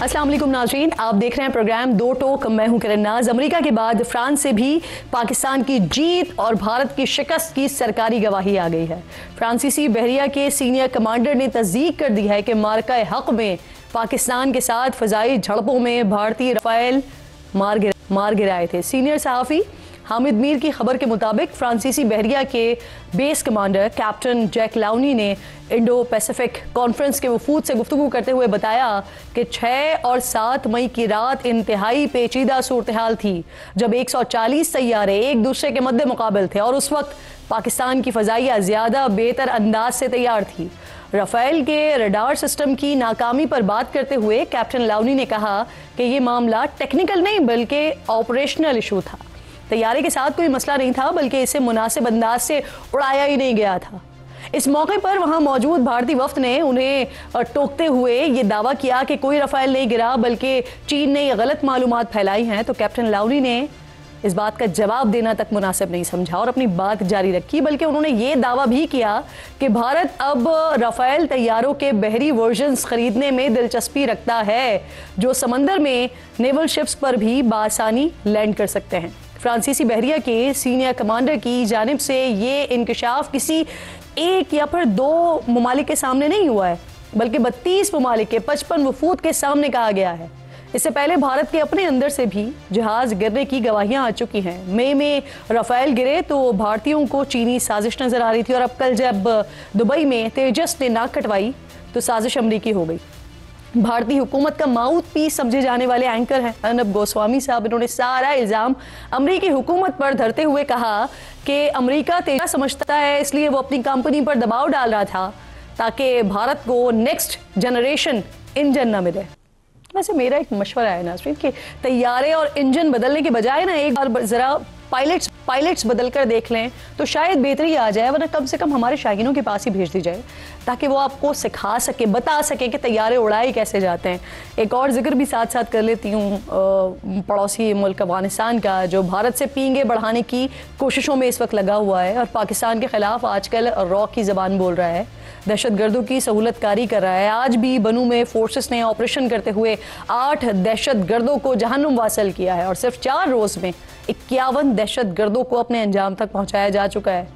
अस्सलाम वालेकुम नाज़रीन, आप देख रहे हैं प्रोग्राम दो टोक। मैं हूं किरण नाज। अमेरिका के बाद फ्रांस से भी पाकिस्तान की जीत और भारत की शिकस्त की सरकारी गवाही आ गई है। फ्रांसीसी बहरिया के सीनियर कमांडर ने तस्दीक कर दी है कि मार्का हक में पाकिस्तान के साथ फ़ज़ाई झड़पों में भारतीय राफेल मार गिराए थे। सीनियर सहाफ़ी हामिद मीर की खबर के मुताबिक फ्रांसीसी बहरिया के base commander captain Jack lavani ने इंडो पैसिफिक कॉन्फ्रेंस के वफूद से गुफ्तगू करते हुए बताया कि 6 और 7 मई की रात इंतहाई पेचीदा सूरत हाल थी, जब 140 तैयारे एक दूसरे के मद्दे मुकाबिल थे और उस वक्त पाकिस्तान की फ़ज़ाइया ज़्यादा बेहतर अंदाज से तैयार थी। राफेल के रडार सिस्टम की नाकामी पर बात करते हुए कैप्टन लाउनी ने कहा कि ये मामला टेक्निकल नहीं बल्कि ऑपरेशनल इशू था। तैयारी के साथ कोई मसला नहीं था, बल्कि इसे मुनासिब अंदाज से उड़ाया ही नहीं गया था। इस मौके पर वहां मौजूद भारतीय वफ्द ने उन्हें टोकते हुए ये दावा किया कि कोई राफेल नहीं गिरा, बल्कि चीन ने ये गलत मालूमात फैलाई हैं। तो कैप्टन लाउनी ने इस बात का जवाब देना तक मुनासिब नहीं समझा और अपनी बात जारी रखी, बल्कि उन्होंने ये दावा भी किया कि भारत अब राफेल तैयारों के बहरी वर्जन्स खरीदने में दिलचस्पी रखता है, जो समंदर में नेवल शिप्स पर भी बासानी लैंड कर सकते हैं। फ्रांसीसी बहरिया के सीनियर कमांडर की जानिब से ये इंकशाफ किसी एक या फिर 2 ममालिक के सामने नहीं हुआ है, बल्कि 32 ममालिक के 55 वफूद के सामने कहा गया है। इससे पहले भारत के अपने अंदर से भी जहाज गिरने की गवाहियां आ चुकी हैं। मई में राफेल गिरे तो भारतीयों को चीनी साजिश नजर आ रही थी, और अब कल जब दुबई में तेजस ने नाक कटवाई तो साजिश अमरीकी हो गई। भारतीय हुकूमत का माउथ पीस समझे जाने वाले एंकर हैं अर्नब गोस्वामी साहब, इन्होंने सारा इल्ज़ाम अमरीकी हुकूमत पर धरते हुए कहा कि अमरीका तेजा समझता है, इसलिए वो अपनी कंपनी पर दबाव डाल रहा था ताकि भारत को नेक्स्ट जनरेशन इंजन न मिले। वैसे मेरा एक मशवरा है नाज़रीन कि तैयारे और इंजन बदलने के बजाय ना एक बार ज़रा पायलट्स बदल कर देख लें तो शायद बेहतरी आ जाए, वरना कम से कम हमारे शागिनों के पास ही भेज दी जाए ताकि वो आपको सिखा सके, बता सके कि तैयारे उड़ाए कैसे जाते हैं। एक और जिक्र भी साथ साथ कर लेती हूँ पड़ोसी मुल्क अफगानिस्तान का, जो भारत से पींगे बढ़ाने की कोशिशों में इस वक्त लगा हुआ है और पाकिस्तान के ख़िलाफ़ आजकल रॉ की ज़बान बोल रहा है, दहशतगर्दों की सहूलतकारी कर रहा है। आज भी बनू में फोर्सेस ने ऑपरेशन करते हुए 8 दहशतगर्दों को जहन्नुम वासल किया है और सिर्फ 4 रोज़ में 51 दहशतगर्दों को अपने अंजाम तक पहुंचाया जा चुका है।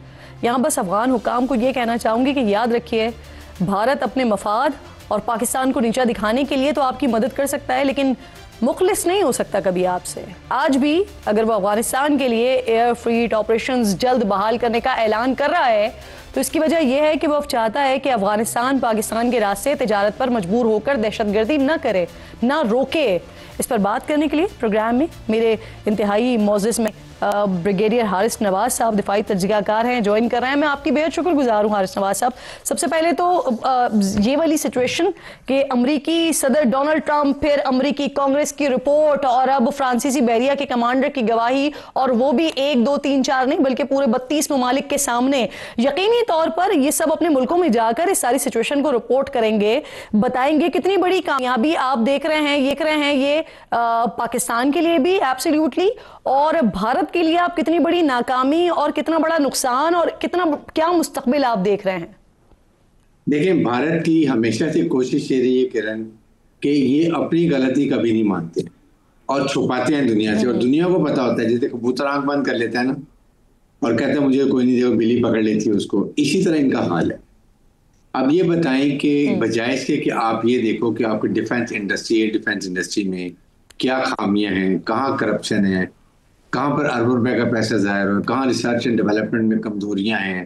यहाँ बस अफगान हुकाम को ये कहना चाहूँगी कि याद रखिए, भारत अपने मफाद और पाकिस्तान को नीचा दिखाने के लिए तो आपकी मदद कर सकता है, लेकिन मुखलिस नहीं हो सकता कभी आपसे। आज भी अगर वो अफगानिस्तान के लिए एयर फ्लीट ऑपरेशंस जल्द बहाल करने का ऐलान कर रहा है तो इसकी वजह यह है कि वो चाहता है कि अफगानिस्तान पाकिस्तान के रास्ते तिजारत पर मजबूर होकर दहशतगर्दी न करे, ना रोके। इस पर बात करने के लिए प्रोग्राम में मेरे इंतहाई मोअज़्ज़ज़ में ब्रिगेडियर हारिस नवाज साहब दिफाई तजज़ियाकार हैं, ज्वाइन कर रहे हैं। मैं आपकी बेहद शुक्रगुजार हूँ हारिस नवाज साहब। सबसे पहले तो ये वाली सिचुएशन कि अमरीकी सदर डोनाल्ड ट्रंप, फिर अमरीकी कांग्रेस की रिपोर्ट और अब फ्रांसीसी बहरिया के कमांडर की गवाही, और वो भी 1, 2, 3, 4 नहीं बल्कि पूरे 32 ममालिक के सामने, यकीनी तौर पर ये सब अपने मुल्कों में जाकर इस सारी सिचुएशन को रिपोर्ट करेंगे, बताएंगे कितनी बड़ी कामयाबी आप देख रहे हैं ये पाकिस्तान के लिए भी एब्सोल्युटली, और भारत के लिए आप कितनी बड़ी नाकामी और कितना बड़ा नुकसान और क्या मुस्तकबिल आप देख रहे हैं। देखिए, भारत की हमेशा से कोशिश ये रही है किरण कि ये अपनी गलती कभी नहीं मानते और छुपाते हैं दुनिया से, और दुनिया को पता होता है। जैसे कबूतर आंख बंद कर लेता है ना और कहते हैं मुझे कोई नहीं देखो, बिल्ली पकड़ लेती है उसको, इसी तरह इनका हाल है। अब ये बताएं कि बजाय इसके कि आप ये देखो कि आपकी डिफेंस इंडस्ट्री में क्या खामियां हैं, कहाँ करप्शन है, कहाँ पर अरबों रुपए का पैसा ज़ाहिर हो, कहाँ रिसर्च एंड डेवलपमेंट में कमजोरियां हैं,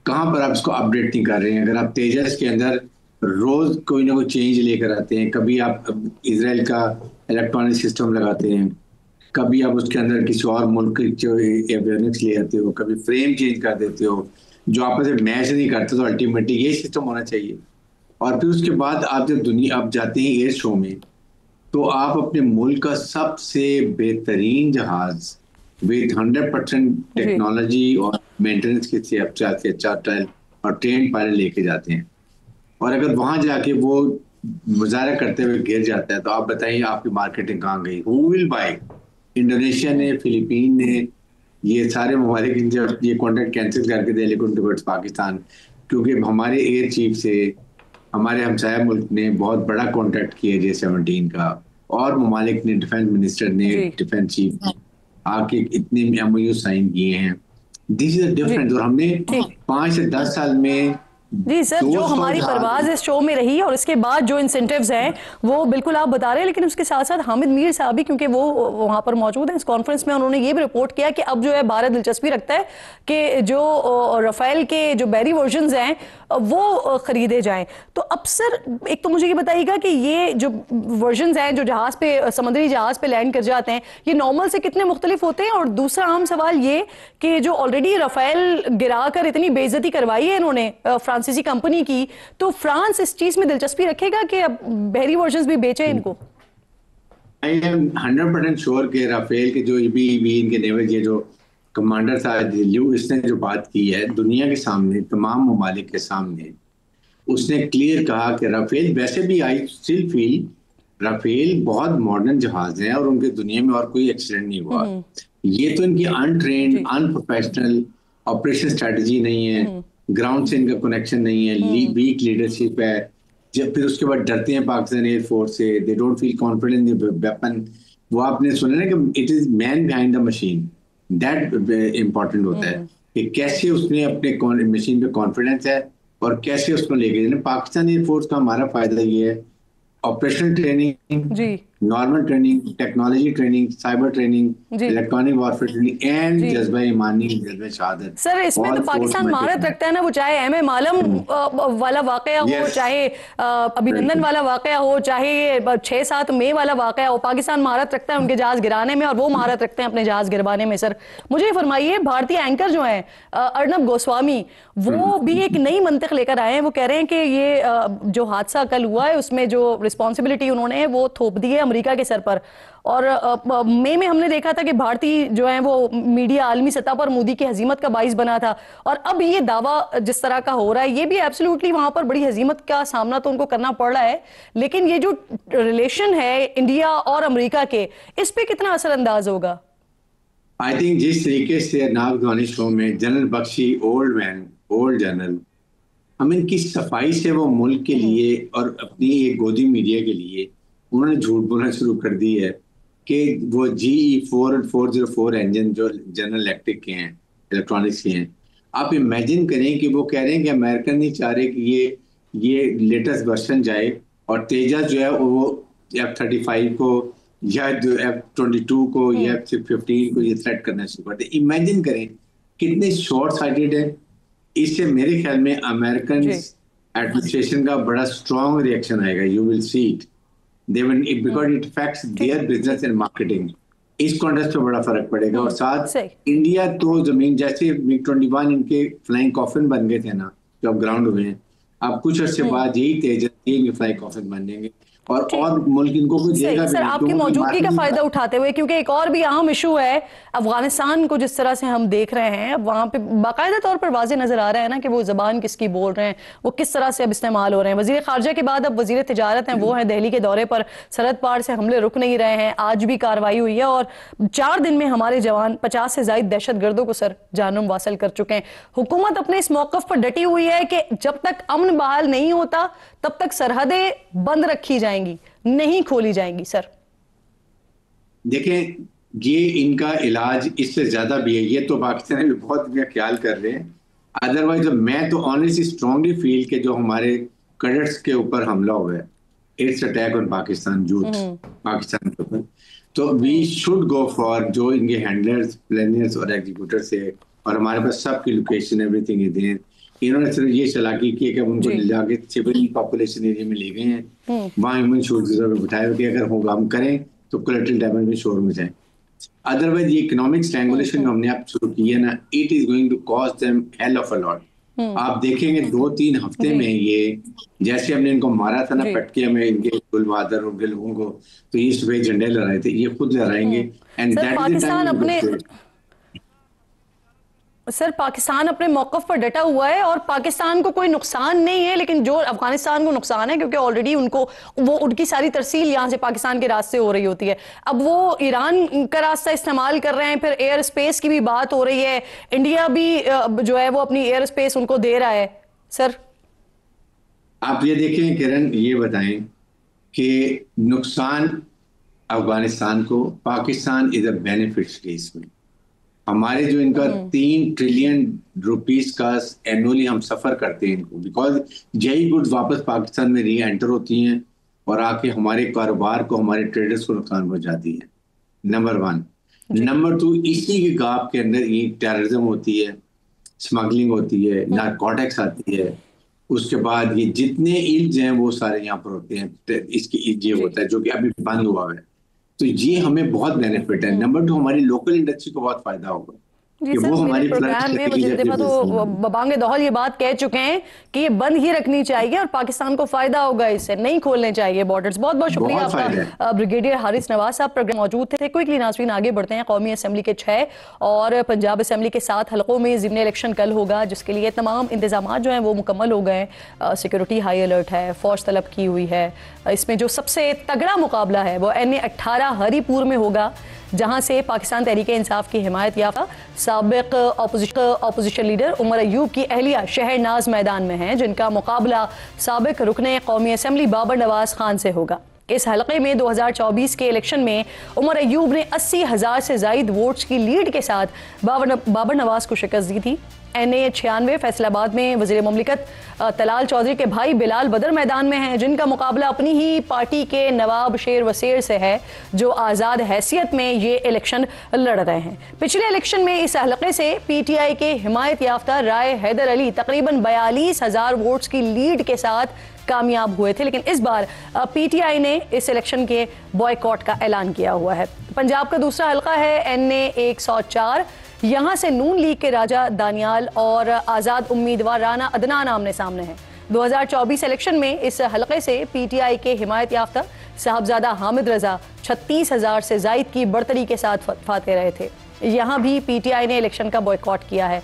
कहाँ पर आप इसको अपडेट नहीं कर रहे हैं। अगर आप तेजस के अंदर रोज कोई ना कोई चेंज लेकर आते हैं, कभी आप इसराइल का इलेक्ट्रॉनिक सिस्टम लगाते हैं, कभी आप उसके अंदर किसी और मुल्क की जो एवियोनिक्स ले आते हो, कभी फ्रेम चेंज कर देते हो, जो आपस में मैच नहीं करते, तो अल्टीमेटली ये सिस्टम होना चाहिए। और फिर उसके बाद आप जब आप जाते हैं एयर शो में, तो आप अपने मुल्क का सबसे बेहतरीन जहाज विद 100% टेक्नोलॉजी और मेंटेनेंस के चार्टर और ट्रेन पायलट लेके जाते हैं, और अगर वहां जाके वो मुजाहरा करते हुए गिर जाता है तो आप बताइए आपकी मार्केटिंग कहाँ गई? Who will buy? इंडोनेशिया ने, फिलीपीन ने, ये सारे ममालिक ये कॉन्ट्रैक्ट कैंसिल करके दे, लेकिन टुवर्ड्स पाकिस्तान, क्योंकि हमारे एयर चीफ से हमारे हमसाया मुल्क ने बहुत बड़ा कॉन्ट्रैक्ट किया J-17 का, और ममालिक ने, डिफेंस मिनिस्टर ने, डिफेंस चीफ आके इतने MOU साइन किए हैं। This is a difference. और हमने 5 से 10 साल में जी सर, जो हमारी परवाज इस शो में रही और इसके बाद जो इंसेंटिव्स हैं वो बिल्कुल आप बता रहे हैं, लेकिन उसके साथ साथ हामिद मीर साहब भी, क्योंकि वो वहां पर मौजूद हैं इस कॉन्फ्रेंस में, उन्होंने ये भी रिपोर्ट किया कि अब जो है भारत दिलचस्पी रखता है कि जो राफेल के जो बैरी वर्जन्स हैं वो खरीदे जाएं। तो अब सर एक तो मुझे ये बताइएगा कि ये जो वर्जन्स हैं जो जहाज पे, समुद्री जहाज पे लैंड कर जाते हैं, ये नॉर्मल से कितने मुख्तलिफ होते हैं? और दूसरा आम सवाल ये कि जो ऑलरेडी राफेल गिरा कर इतनी बेइज्जती करवाई है इन्होंने फ्रांसीसी कंपनी की, तो फ्रांस इस चीज में दिलचस्पी रखेगा कि अब बहरी वर्जन्स भी बेचे इनको? आई एम 100% श्योर कि राफेल के जो इनके नेवल, ये जो कमांडर था ल्यू, इसने जो बात की है दुनिया के सामने, तमाम ममालिक के सामने, उसने क्लियर कहा कि राफेल, वैसे भी आई स्टिल फील राफेल बहुत मॉडर्न जहाज हैं और उनके दुनिया में और कोई एक्सीडेंट नहीं हुआ। ये तो इनकी अनट्रेन्ड, अनप्रोफेशनल ऑपरेशन स्ट्रेटजी नहीं है, ग्राउंड से इनका कनेक्शन नहीं है, वीक लीडरशिप है। जब फिर उसके बाद डरते हैं पाकिस्तान एयरफोर्स से, they don't feel confident in the weapon. वो आपने सुना ना कि it is man behind the machine, that important होता है कि कैसे उसने अपने मशीन पे कॉन्फिडेंस है और कैसे उसको लेके जाना। पाकिस्तान एयरफोर्स का हमारा फायदा ये है, operational training, normal training, technology training, cyber training, electronic warfare training and जज्बा ईमानी, जज्बा शहादत। सर इसमें तो पाकिस्तान महारत रखता है ना, वो चाहे एम ए मालम वाला वाकया हो, चाहे अभिनंदन वाला वाकया हो, चाहे 6-7 मई वाला वाकया हो, पाकिस्तान महारत रखता है उनके जहाज गिराने में और वो महारत रखते हैं अपने जहाज गिरवाने में। सर मुझे फरमाइए, भारतीय एंकर जो है अर्नब गोस्वामी, वो भी एक नई मंतक लेकर आए हैं। वो कह रहे हैं कि ये जो हादसा कल हुआ है उसमें जो रिस्पॉन्सिबिलिटी उन्होंने वो थोप दी है अमेरिका के सर पर। और मई में हमने देखा था कि भारतीय जो है वो मीडिया आलमी सतह पर मोदी की हजीमत का बाइस बना था, और अब ये दावा जिस तरह का हो रहा है, ये भी एब्सोल्युटली वहां पर बड़ी हजीमत का सामना तो उनको करना पड़ रहा है, लेकिन ये जो रिलेशन है इंडिया और अमेरिका के, इस पे कितना असरअंदाज होगा? आई थिंक जिस तरीके से नागवानी शो में general Bakshi, old man, old general, हम इनकी सफाई से वो मुल्क के लिए और अपनी एक गोदी मीडिया के लिए उन्होंने झूठ बोलना शुरू कर दी है कि वो GE4 और 404 इंजन जो जनरल इलेक्ट्रिक के हैं, इलेक्ट्रॉनिक्स के हैं, आप इमेजिन करें कि वो कह रहे हैं कि अमेरिकन नहीं चाह रहे कि ये लेटेस्ट वर्जन जाए और तेजा जो है वो F-35 को या जो F-22 को या F-15 को ये थ्रेट करना शुरू करते। इमेजिन करें कितने शॉर्ट साइटेड है। इससे मेरे ख्याल में अमेरिकन एडमिनिस्ट्रेशन का बड़ा स्ट्रॉन्ग रिएक्शन आएगा। You will see it, they will, because it affects their business and marketing. इस कॉन्टेक्स्ट पे बड़ा फर्क पड़ेगा। और साथ इंडिया तो जमीन, जैसे MiG-21 इनके फ्लाइंग कॉफिन बन गए थे ना जो अब ग्राउंड हुए हैं, अब कुछ अर्से बाद यही तेजस ये फ्लाइंग कॉफिन बन जाएंगे और मुल्क इनको कुछ देगा। सर आपकी मौजूदगी का फायदा उठाते हुए, क्योंकि एक और भी अहम इशू है अफगानिस्तान को, जिस तरह से हम देख रहे हैं वहां पे बाकायदा तौर पर वाजे नजर आ रहा है ना कि वो जबान किसकी बोल रहे हैं, वो किस तरह से अब इस्तेमाल हो रहे हैं। वजीर खारजा के बाद अब वजीर तिजारत हैं, वो हैं दिल्ली के दौरे पर, सरहद पार से हमले रुक नहीं रहे हैं, आज भी कार्रवाई हुई है और 4 दिन में हमारे जवान 50 से ज्यादा दहशतगर्दों को सर जानम वासिल कर चुके हैं। हुकूमत अपने इस मौकफ पर डटी हुई है कि जब तक अमन बहाल नहीं होता तब तक सरहदें बंद रखी जाएंगी, नहीं खोली जाएंगी। सर देखें, ये इनका इलाज इससे ज्यादा भी है। ये तो पाकिस्तान भी बहुत ख्याल कर रहे हैं। अदरवाइज मैं तो ऑनेस्टली स्ट्रांगली फील के जो हमारे कैडेट्स के ऊपर हमला हुआ है, it's attack on Pakistan youth, Pakistan के ऊपर, तो वी शुड गो फॉर जो इनके हैंडलर्स, प्लानर्स और एग्जीक्यूटर्स है, और हमारे पास सबकी लोकेशन एवरीथिंग इज देयर। इन्होंने सिर्फ ये चालाकी की कि उनको जाके सिविल पॉपुलेशन एरिया में ले गए हैं, वहाँ ह्यूमन सोर्सेज पे बिठाए कि अगर होगा हम करें तो कोलैटरल डैमेज में शोर में जाए। अदरवाइज ये इकोनॉमिक स्ट्रैंगुलेशन हमने आप शुरू की है ना, it is going to cost them hell of a lot. आप देखेंगे 2-3 हफ्ते में ये, जैसे हमने इनको मारा था ना पटकिया में, इनके गुल बहादुर उनके लोगों को, तो ये सुबह झंडे लहराए थे, ये खुद लहराएंगे। एंड दैट सर पाकिस्तान अपने मौकफ पर डटा हुआ है और पाकिस्तान को कोई नुकसान नहीं है, लेकिन जो अफगानिस्तान को नुकसान है क्योंकि ऑलरेडी उनको वो उनकी सारी तरसील यहाँ से पाकिस्तान के रास्ते हो रही होती है। अब वो ईरान का रास्ता इस्तेमाल कर रहे हैं, फिर एयर स्पेस की भी बात हो रही है, इंडिया भी जो है वो अपनी एयर स्पेस उनको दे रहा है। सर आप ये देखें किरण, ये बताएं कि नुकसान अफगानिस्तान को, पाकिस्तान इज अ बेनिफिशियरी इसमें। हमारे जो इनका 3 ट्रिलियन रुपीस का एनुअली हम सफर करते हैं इनको, बिकॉज यही गुड्स वापस पाकिस्तान में री एंटर होती हैं और आके हमारे कारोबार को, हमारे ट्रेडर्स को नुकसान पहुंचाती है। नंबर 1। नंबर 2, इसी के गाप के अंदर ये टेररिज्म होती है, स्मगलिंग होती है, नारकोटिक्स आती है, उसके बाद ये जितने इल्ज हैं वो सारे यहाँ पर होते हैं। इसकी ये होता है जो कि अभी बंद हुआ है, तो ये हमें बहुत बेनिफिट है। नंबर 2, हमारी लोकल इंडस्ट्री को बहुत फायदा होगा जी कि सर, वो मेरे हमारी प्रोग्राम में वज़ीर दिफा तो बबांग दौहल ये बात कह चुके हैं कि ये बंद ही रखनी चाहिए और पाकिस्तान को फायदा होगा, इससे नहीं खोलने चाहिए बॉर्डर्स। बहुत बहुत शुक्रिया आपका ब्रिगेडियर हारिस नवाज साहब प्रोग्राम मौजूद थे। क्विकली नाज़रीन आगे बढ़ते हैं। कौमी असम्बली के 6 और पंजाब असम्बली के 7 हलकों में ज़िमनी इलेक्शन कल होगा, जिसके लिए तमाम इंतजाम जो हैं वो मुकम्मल हो गए। सिक्योरिटी हाई अलर्ट है, फौज तलब की हुई है। इसमें जो सबसे तगड़ा मुकाबला है वो NA-18 हरीपुर में होगा, जहां से पाकिस्तान तहरीक इंसाफ की हिमायत याफ्ता साबिक अपोजिशन लीडर उमर अयूब की अहलिया शहरनाज मैदान में हैं, जिनका मुकाबला साबिक रुकने कौमी असम्बली बाबर नवाज खान से होगा। इस हलके में 2024 के इलेक्शन में उमर अयूब ने 80,000 से जायद वोट्स की लीड के साथ बाबर नवाज को शिकस्त दी थी। NA-96 फैसलाबाद में वज़ीर मुमलिकत तलाल चौधरी के भाई बिलाल बदर मैदान में हैं, जिनका मुकाबला अपनी ही पार्टी के नवाब शेर वसीर से है, जो आज़ाद हैसियत में ये इलेक्शन लड़ रहे हैं। पिछले इलेक्शन में इस हलके से PTI के हिमायत याफ्ता राय हैदर अली तकरीबन 42,000 वोट्स की लीड के साथ कामयाब हुए थे, लेकिन इस बार PTI ने इस इलेक्शन के बॉयकॉट का ऐलान किया हुआ है। पंजाब का दूसरा हलका है NA-104। यहाँ से नून लीग के राजा दानियाल और आज़ाद उम्मीदवार राना अदनान आमने सामने हैं। 2024 इलेक्शन में इस हलके से PTI के हिमायत याफ्ता साहबजादा हामिद रजा 36,000 से जायद की बढ़तरी के साथ फाते रहे थे। यहाँ भी PTI ने इलेक्शन का बॉयकॉट किया है।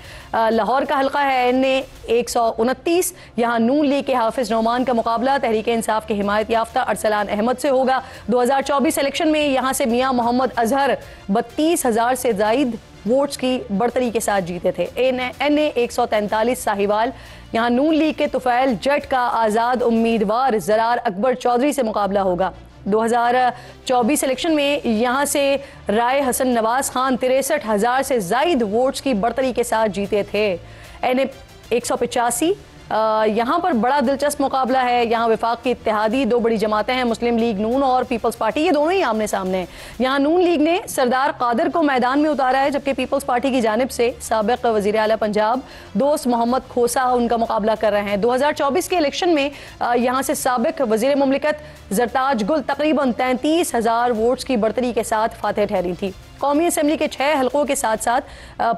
लाहौर का हलका है NA-129। यहाँ नून लीग के हाफिज नौमान का मुकाबला तहरीक इंसाफ के हिमायत याफ्ता अरसलान अहमद से होगा। 2024 इलेक्शन में यहाँ से मियाँ मोहम्मद अजहर 32,000 से जायद वोट्स की बढ़तरी के साथ जीते थे। NA-143 साहिवाल, यहाँ नून लीग के तुफैल जट का आज़ाद उम्मीदवार जरार अकबर चौधरी से मुकाबला होगा। 2024 इलेक्शन में यहाँ से राय हसन नवाज खान 63,000 से जायद वोट्स की बढ़तरी के साथ जीते थे। NA-185 यहाँ पर बड़ा दिलचस्प मुकाबला है। यहाँ विफाक की इत्तेहादी 2 बड़ी जमातें हैं, मुस्लिम लीग नून और पीपल्स पार्टी, ये दोनों ही आमने सामने हैं। यहाँ नून लीग ने सरदार कादिर को मैदान में उतारा है, जबकि पीपल्स पार्टी की जानिब से साबिक वज़ीर आला पंजाब दोस्त मोहम्मद खोसा उनका मुकाबला कर रहे हैं। 2024 के इलेक्शन में यहाँ से साबिक वज़ीर मुमलिकत जरताज गुल तकरीबन 33,000 वोट्स की बढ़तरी के साथ फातह ठहरी थी। कौमी असम्बली के 6 हलकों के साथ साथ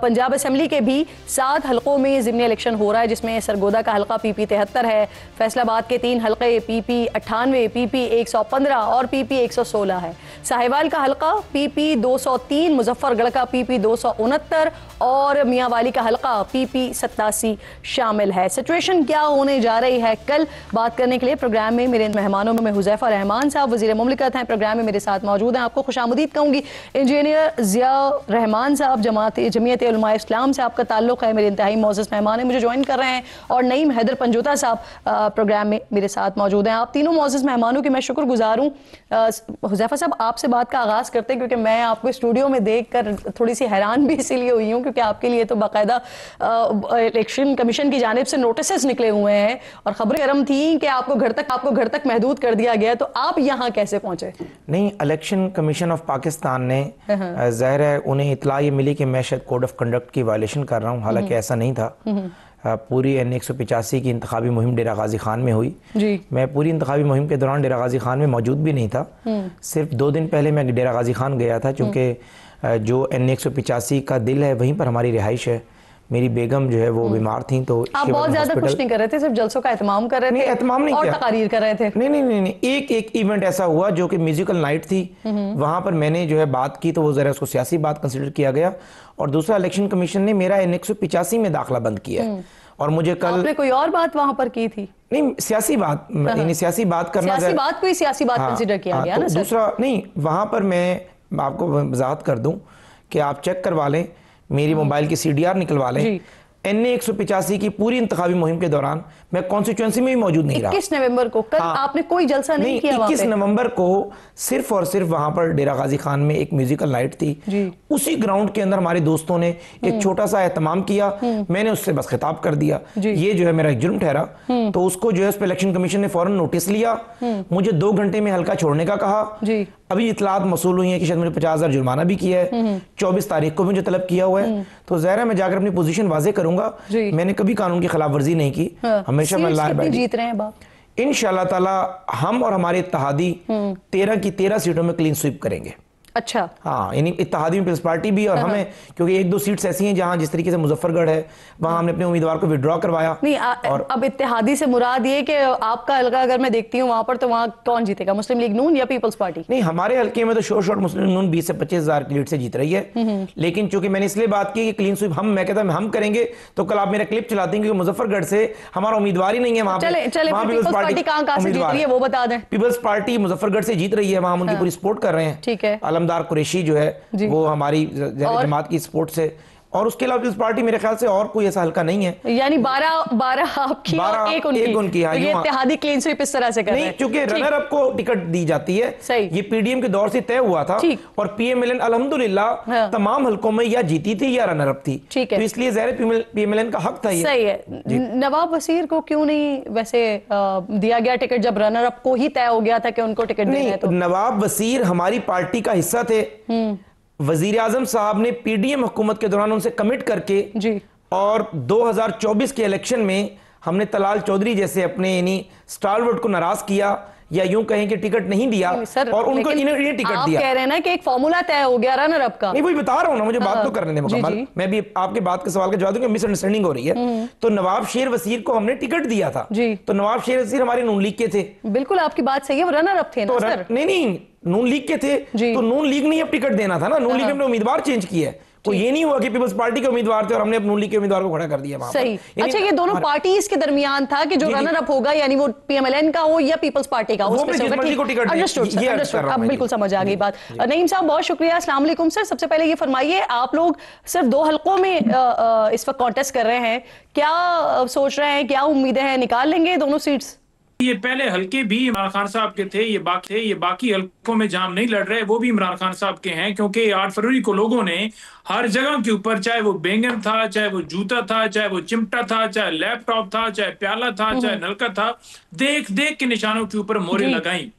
पंजाब असम्बली के भी 7 हलकों में ज़िमनी इलेक्शन हो रहा है, जिसमें सरगोदा का हलका PP-73 है। फैसलाबाद के 3 हलके PP-98, PP-115 और PP-116 है। साहिवाल का हलका PP-203, मुजफ्फरगढ़ का PP-269 और मियांवाली का हलका PP-87 शामिल है। सिचुएशन क्या होने जा रही है, कल बात करने के लिए प्रोग्राम में मेरे मेहमानों में हुज़ैफा रहमान साहब वज़ीर मुमलिकत हैं, प्रोग्राम में मेरे साथ मौजूद हैं। आपको खुशामदीद कहूँगी। इंजीनियर ज़िया रहमान साहब जमीयत उलमा इस्लाम से आपका ताल्लुक़ है, मेरे इंतहाई मोअज़्ज़ज़ मेहमान हैं, मुझे ज्वाइन कर रहे हैं। और नईम हैदर पंजोता साहब प्रोग्राम में मेरे साथ मौजूद हैं। आप तीनों मोअज़्ज़ज़ मेहमानों की मैं शुक्रगुजार हूँ। हुज़ैफा साहब, आपसे बात का आगाज़ करते हैं, क्योंकि मैं आपको स्टूडियो में देख कर थोड़ी सी हैरान भी इसीलिए हुई हूँ क्योंकि आपके लिए तो बाकायदा इलेक्शन कमीशन की जानिब से नोटिस निकले हुए हैं और खबरें गर्म थी कि आपको घर तक महदूद कर दिया गया, तो आप यहाँ कैसे पहुँचे? नहीं, इलेक्शन कमीशन ऑफ पाकिस्तान ने ज़ाहिर है उन्हें इतला ये मिली कि मैं शायद कोड ऑफ कंडक्ट की वायलेशन कर रहा हूँ, हालांकि ऐसा नहीं था। पूरी NA-185 की इंतखाबी मुहिम डेरा गाजी खान में हुई जी। मैं पूरी इंतखाबी मुहिम के दौरान डेरा गाजी खान में मौजूद भी नहीं था। सिर्फ 2 दिन पहले मैं डेरा गाजी खान गया था, चूँकि जो NA-185 का दिल है वहीं पर हमारी रिहाइश है। मेरी बेगम जो है वो बीमार थी, तो आप बहुत ज्यादा कुछ नहीं कर रहे थे, सिर्फ जलसों का एहतमाम कर रहे थे। नहीं, एहतमाम नहीं और तकारीर कर रहे थे। नहीं, एक इवेंट ऐसा हुआ जो कि म्यूजिकल नाइट थी, वहां पर मैंने जो है बात की तो वो जरा उसको सियासी बात कंसिडर किया गया। और दूसरा, इलेक्शन कमीशन ने मेरा NA-185 में दाखिला बंद किया है और मुझे कल आपने कोई और बात वहां पर की थी? नहीं, सियासी बात, यानी सियासी बात करना, सियासी बात कंसिडर किया गया ना। दूसरा नहीं, वहां पर मैं आपको वजाहत कर दूं कि आप चेक करवा लें, मेरी मोबाइल की CDR निकलवा लें। NA 185 की पूरी इंतखाबी मुहिम के दौरान मैं कॉन्स्टिट्यूएंसी में भी मौजूद नहीं रहा। 21 नवंबर को कल आपने कोई जलसा नहीं किया? 21 नवंबर को सिर्फ और सिर्फ वहां पर डेरा गाजी खान में एक म्यूजिकल नाइट थी, उसी ग्राउंड के अंदर हमारे दोस्तों ने एक छोटा सा एहतमाम किया, मैंने उससे बस खिताब कर दिया, ये जो है मेरा एक जुर्म ठहरा। तो उसको जो है इलेक्शन कमीशन ने फौरन नोटिस लिया, मुझे 2 घंटे में हल्का छोड़ने का कहा। अभी इतलात मसूल हुई है कि शायद मुझे 50,000 जुर्माना भी किया है, 24 तारीख को भी मुझे तलब किया हुआ है। तो ज़ाहिर है मैं जाकर अपनी पोजीशन वाजे करूंगा, मैंने कभी कानून की खिलाफ वर्जी नहीं की, हमेशा मैं जीत रहे हैं बाप। इंशाअल्लाह ताला हम और हमारे इत्तेहादी 13 की 13 सीटों में क्लीन स्वीप करेंगे। अच्छा, हाँ, यानी इत्तेहादी में पीपल्स पार्टी भी और हमें, क्योंकि 1-2 सीट्स ऐसी हैं जहां जिस तरीके से मुजफ्फरगढ़ है वहां हमने अपने उम्मीदवार को विड्रॉ करवाया। नहीं, और अब इत्तेहादी से मुराद ये कि आपका हल्का अगर मैं देखती हूँ वहां पर, तो वहां कौन जीतेगा, मुस्लिम लीग नून या पीपल्स पार्टी? नहीं, हमारे हल्के में तो शॉर्ट मुस्लिम नून 20 से 25,000 की लीड से जीत रही है। लेकिन चूंकि मैंने इसलिए बात की कि क्लीन स्वीप मैं कहता हूं हम करेंगे, तो कल आप मेरा क्लिप चलाते हैं क्योंकि मुजफ्फरगढ़ से हमारा उम्मीदवार ही नहीं है वहां पे। पीपल्स पार्टी कहां से जीत रही है वो बता दें। पीपल्स पार्टी मुजफ्फरगढ़ से जीत रही है, वहां हम उनकी पूरी सपोर्ट कर रहे हैं। ठीक है, अलमदार कुरैशी जो है वो हमारी जमात की सपोर्ट से, और उसके अलावा पीपल्स पार्टी मेरे ख्याल से और कोई ऐसा हल्का नहीं है। यानी 12 आपकी और एक उनकी। हाँ, तो ये इत्तेहादी क्लीन स्वीप इस तरह से कर रहे हैं। नहीं, क्योंकि रनर अप को टिकट दी जाती है, ये पीडीएम के दौर से तय हुआ था, और पीएमएलएन अल्हम्दुलिल्लाह तमाम हल्कों में या जीती थी या रनर अप थी, तो इसलिए ज़ाहिर पीएमएलएन का हक था ये। सही है। नवाब वसीर को क्यों नहीं वैसे दिया गया टिकट, जब रनर अप को ही तय हो गया था कि उनको टिकट देना है? तो नवाब वसीर हमारी पार्टी का हिस्सा थे, वजीर आजम साहब ने पीडीएम हुकूमत के दौरान उनसे कमिट करके और 2024 के इलेक्शन में हमने तलाल चौधरी जैसे अपने यानी स्टालवर्ड को नाराज किया, या यूं कहें कि टिकट नहीं दिया, और उनको इन्हें टिकट दिया। आप कह रहे हैं ना कि एक फॉर्मूला तय हो गया रनर अप का। नहीं, वही बता रहा हूं ना, मुझे बात तो करने दें मुकम्मल। मैं भी आपके बात के सवाल का जवाब दूंगा, मिसअंडरस्टैंडिंग हो रही है। तो नवाब शेर वसीर को हमने टिकट दिया था, तो नवाब शेर वसीर हमारे नून लीग के थे। बिल्कुल आपकी बात सही है, वो रनर अप थे ना सर? नहीं, नून लीग के थे, तो नून लीग ने अब टिकट देना था ना, नून लीग ने अपने उम्मीदवार चेंज किया है। तो ये नहीं हुआ कि पीपल्स पार्टी के उम्मीदवार थे और हमने नून लीग के उम्मीदवार को खड़ा कर दिया वहां। सही। अच्छा, ये दोनों पार्टीज के दरमियान था कि जो रनर अप होगा, यानी वो पीएमएलएन का हो या पीपल्स पार्टी का हो, अब बिल्कुल समझ आ गई बात। नईम साहब बहुत शुक्रिया। अस्सलाम वालेकुम सर, सबसे पहले ये फरमाइए, आप लोग सिर्फ 2 हल्कों में इस वक्त कॉन्टेस्ट कर रहे हैं, क्या सोच रहे हैं, क्या उम्मीदें हैं, निकाल लेंगे दोनों सीट्स? ये पहले हल्के भी इमरान खान साहब के थे, ये बाकी हल्कों में जहां नहीं लड़ रहे वो भी इमरान खान साहब के हैं, क्योंकि 8 फरवरी को लोगों ने हर जगह के ऊपर, चाहे वो बैंगन था, चाहे वो जूता था, चाहे वो चिमटा था, चाहे लैपटॉप था, चाहे प्याला था, चाहे नलका था, देख देख के निशानों के ऊपर मोहरें लगाई।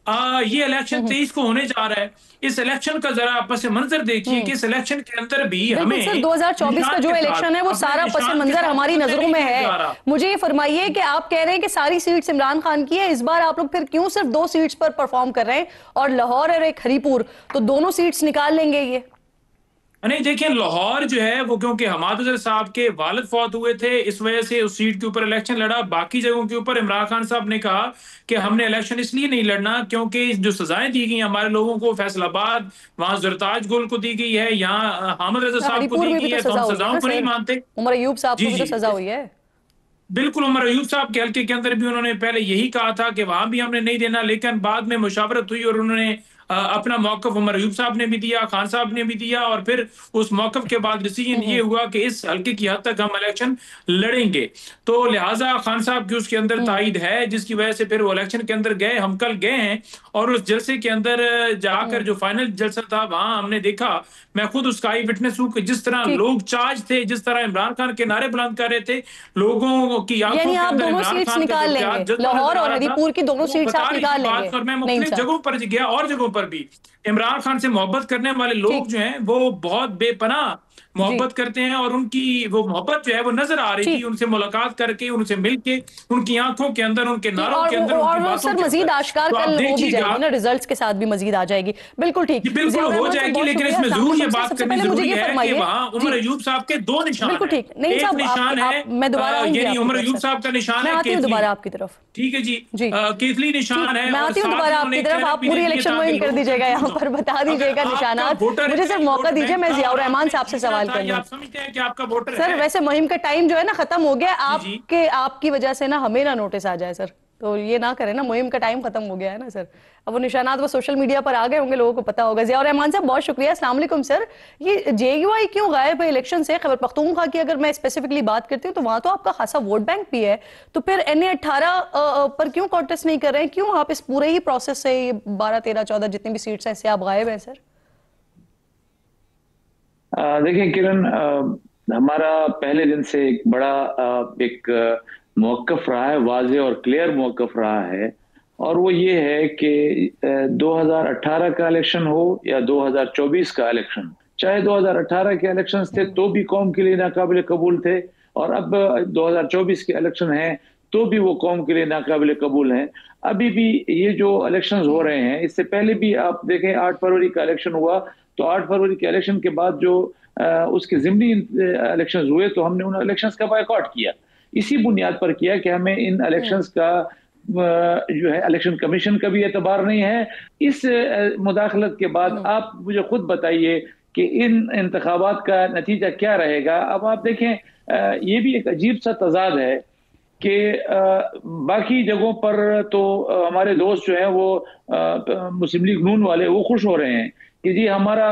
ये इलेक्शन 23 को होने जा रहा है। इस इलेक्शन का जरा पस मंजर देखिए कि इस इलेक्शन के अंदर भी हमें सर 2024 का जो इलेक्शन है वो सारा पस मंजर हमारी नजरों में है। मुझे ये फरमाइए कि आप कह रहे हैं कि सारी सीट्स इमरान खान की है, इस बार आप लोग फिर क्यों सिर्फ 2 सीट्स पर परफॉर्म कर रहे हैं, और लाहौर और एक हरीपुर, तो दोनों सीट्स निकाल लेंगे ये? नहीं, देखिए लाहौर जो है वो क्योंकि हमाद अजहर साहब के वालिद फौत हुए थे, इस वजह से उस सीट के ऊपर इलेक्शन लड़ा। बाकी जगहों के ऊपर इमरान खान साहब ने कहा कि हमने इलेक्शन इसलिए नहीं लड़ना क्योंकि जो सजाएं दी गई हमारे लोगों को, फैसलाबाद वहां ज़रताज गुल को दी गई है, यहाँ हामिद रजा साहब को दी गई है, तो हम सजाओं को नहीं मानते। उमर अयूब साहब को भी तो सजा हुई है। बिल्कुल, उमर अयूब साहब के हल्के के अंदर भी उन्होंने पहले यही कहा था कि वहां भी हमने नहीं देना, लेकिन बाद में मुशावरत हुई और उन्होंने अपना मौकफ उमर अयूब साहब ने भी दिया, खान साहब ने भी दिया, और फिर उस मौकफ के बाद डिसीजन ये हुआ कि इस हल्के की हद तक हम इलेक्शन लड़ेंगे। तो लिहाजा खान साहब की उसके अंदर तायद है, जिसकी वजह से फिर वो इलेक्शन के अंदर गए। हम कल गए हैं और उस जलसे के अंदर जाकर जो फाइनल जलसा था वहां हमने देखा, मैं खुद उसका आई विटनेस हूं कि जिस तरह लोग चार्ज थे, जिस तरह इमरान खान के नारे बुलंद कर रहे थे, लोगों की आंखों के अंदर इमरान खान का लाहौर और हरीपुर की दोनों सीट्स आप निकाल लेंगे। और मैं मुख्तलिफ जगहों पर गया और जगहों पर भी इमरान खान से मोहब्बत करने वाले लोग जो हैं वो बहुत बेपनाह मोहब्बत करते हैं, और उनकी वो मोहब्बत जो है वो नजर आ रही थी उनसे मुलाकात करके, उनसे मिलके, उनकी आंखों के अंदर, उनके नारों के अंदर, और वो सर मजीद आश्कार कल हो भी जाएगी ना, रिजल्ट्स के साथ भी मजीद आ जाएगी। बिल्कुल ठीक, बिल्कुल हो जाएगी, लेकिन इसमें जरूर ये बात करनी जरूरी है कि वहाँ उमर अयूब साहब के 2 निशान हैं। बिल्कुल ठीक, नहीं एक निशान है, मैं दोबारा यानी उमर अयूब साहब का निशान है, दोबारा आपकी तरफ, ठीक है जी, केतली निशान है। मैं आती हूँ दोबारा आपकी तरफ, आप पूरी इलेक्शन मुहिम कर दीजिएगा, यहाँ पर बता दीजिएगा निशानात। मुझे सिर्फ मौका दीजिए, मैं जियाउर रहमान साहब से सवाल कर लूं। आप समझते हैं कि आपका वोटर सर वैसे मुहिम का टाइम जो है ना खत्म हो गया, आपकी वजह से ना हमें ना नोटिस आ जाए सर, तो ये ना करें ना, मुहिम का टाइम खत्म हो गया है ना सर। अब वो निशानात वो सोशल मीडिया पर आ गए होंगे, लोगों को पता होगा। ज़ियाउर रहमान साहब बहुत शुक्रिया, अस्सलाम वालेकुम सर। ये JUI क्यों गायब है इलेक्शन से? खैबर पख्तूनख्वा की अगर मैं स्पेसिफिकली बात करती हूँ तो वहां तो आपका खासा वोट बैंक भी है, तो फिर NA-18 पर क्यों कॉन्टेस्ट नहीं कर रहे हैं? क्यों आप इस पूरे ही प्रोसेस से 12, 13, 14 जितनी भी सीट्स हैं इससे आप गायब हैं सर? देखिए किरण, हमारा पहले दिन से एक बड़ा एक मौक़िफ़ रहा है, वाज़ेह और क्लियर मौक़िफ़ रहा है, और वो ये है कि 2018 का इलेक्शन हो या 2024 का इलेक्शन, चाहे 2018 के इलेक्शन थे तो भी कौम के लिए नाकाबिल कबूल थे, और अब 2024 के इलेक्शन हैं तो भी वो कौम के लिए नाकाबिल कबूल हैं। अभी भी ये जो इलेक्शंस हो रहे हैं, इससे पहले भी आप देखें 8 फरवरी का इलेक्शन हुआ, तो 8 फरवरी के इलेक्शन के बाद जो उसके ज़िमनी इलेक्शंस हुए तो हमने उन इलेक्शंस का बायकॉट किया, इसी बुनियाद पर किया कि हमें इन इलेक्शंस का जो है इलेक्शन कमीशन का भी एतबार नहीं है। इस मुदाखलत के बाद आप मुझे खुद बताइए कि इन इंतखाबात का नतीजा क्या रहेगा। अब आप देखें, ये भी एक अजीब सा तजाद है कि बाकी जगहों पर तो हमारे दोस्त जो हैं वो मुस्लिम लीग नून वाले वो खुश हो रहे हैं कि जी हमारा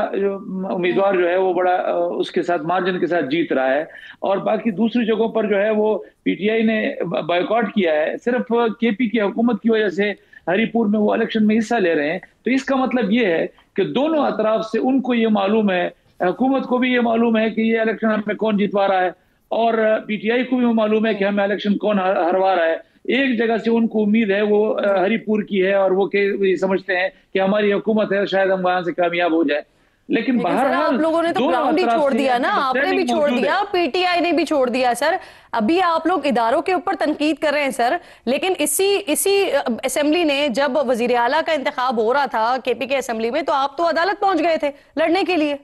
उम्मीदवार जो है वो बड़ा उसके साथ मार्जिन के साथ जीत रहा है, और बाकी दूसरी जगहों पर जो है वो PTI ने बायकॉट किया है सिर्फ KP की हुकूमत की वजह से। हरीपुर में वो इलेक्शन में हिस्सा ले रहे हैं, तो इसका मतलब ये है कि दोनों अतराफ से उनको ये मालूम है, हुकूमत को भी ये मालूम है कि ये इलेक्शन हमें कौन जितवा रहा है, और PTI को भी मालूम है कि हमें इलेक्शन कौन हरवा रहा है। एक जगह से उनको उम्मीद है, वो हरीपुर की है, और वो समझते हैं कि हमारी हुकूमत है, शायद हम वहां से कामयाब हो जाए। लेकिन बहरहाल आप लोगों ने तो ग्राउंड ही छोड़ दिया ना, आपने भी छोड़ दिया, PTI ने भी छोड़ दिया सर। अभी आप लोग इदारों के ऊपर तनकीद कर रहे हैं सर, लेकिन इसी असेंबली ने जब वजीर आला का इंतखाब हो रहा था KP के असेंबली में, तो आप तो अदालत पहुंच गए थे लड़ने के लिए।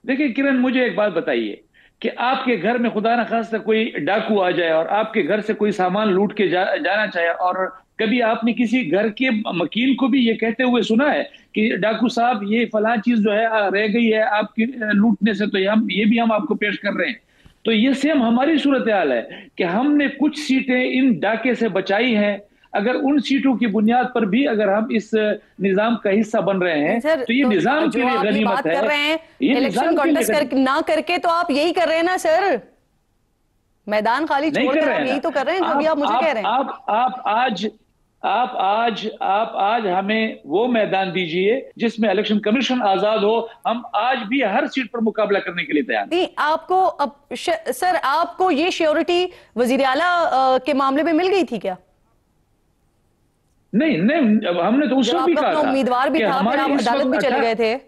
देखिए किरण, मुझे एक बात बताइए कि आपके घर में खुदा न खास्ता कोई डाकू आ जाए और आपके घर से कोई सामान लूट के जाना चाहे, और कभी आपने किसी घर के वकील को भी ये कहते हुए सुना है कि डाकू साहब ये फलां चीज जो है रह गई है आपकी लूटने से, तो ये भी हम आपको पेश कर रहे हैं। तो ये सेम हमारी सूरत हाल है कि हमने कुछ सीटें इन डाके से बचाई हैं। अगर उन सीटों की बुनियाद पर भी अगर हम इस निजाम का हिस्सा बन रहे हैं तो ये निजाम के लिए गनीमत है। कर रहे हैं इलेक्शन कॉन्टेस्ट ना करके, तो आप यही कर रहे हैं ना सर, मैदान खाली छोड़कर आप यही तो कर रहे हैं जो भी आप मुझे कह रहे हैं। आप आज हमें वो मैदान दीजिए जिसमें इलेक्शन कमीशन आजाद हो, हम आज भी हर सीट पर मुकाबला करने के लिए तैयार हैं। आपको सर, आपको ये श्योरिटी वजीर आला के मामले में मिल गई थी क्या? नहीं, हमने तो उस वक्त भी कहा था, उम्मीदवार भी था, फिर आप अदालत भी चले गए थे।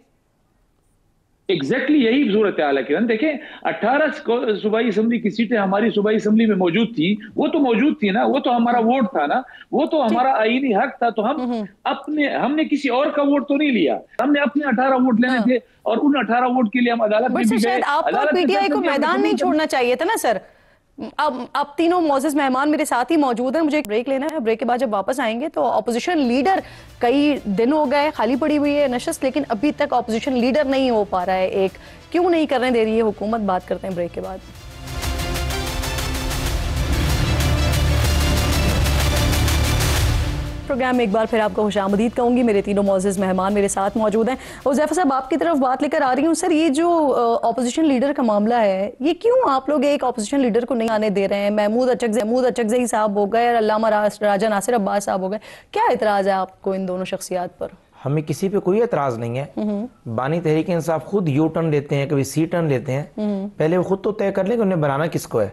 एग्जैक्टली यही सूरत हाल है किरण। देखें 18 सूबाई असेंबली की सीटें हमारी सूबाई असेंबली में मौजूद थी, वो तो मौजूद थी ना, वो तो हमारा वोट था ना, वो तो हमारा आईनी हक था। तो हमने किसी और का वोट तो नहीं लिया, हमने अपने 18 वोट लेने थे, और उन 18 वोट के लिए हम अदालत में भी गए। आपको PTI को मैदान नहीं छोड़ना चाहिए था ना सर। अब तीनों मौजूद मेहमान मेरे साथ ही मौजूद हैं, मुझे एक ब्रेक लेना है। ब्रेक के बाद जब वापस आएंगे तो ऑपोजिशन लीडर, कई दिन हो गए खाली पड़ी हुई है नशस्त, लेकिन अभी तक ऑपोजिशन लीडर नहीं हो पा रहा है एक, क्यों नहीं करने दे रही है हुकूमत? बात करते हैं ब्रेक के बाद। प्रोग्राम में एक बार फिर आपको खुशामदीद कहूंगी। मेरे तीनों मौजूद मेहमान मेरे साथ मौजूद हैं। उज़ैफा साहब, आपकी तरफ बात लेकर आ रही हूँ। सर, ये जो ऑपोजिशन लीडर का मामला है, ये क्यों आप लोग एक ऑपोजिशन लीडर को नहीं आने दे रहे हैं? महमूद अचकज़ई साहब हो गए और अल्लामा राजा नासिर अब्बास साहब हो गए, क्या एतराज़ है आपको इन दोनों शख्सियात पर? हमें किसी पे कोई एतराज़ नहीं है। बानी तहरीक इंसाफ खुद यू टर्न लेते हैं, कभी सी टर्न लेते हैं। पहले वो खुद तो तय कर लें कि उन्हें बनाना किसको है।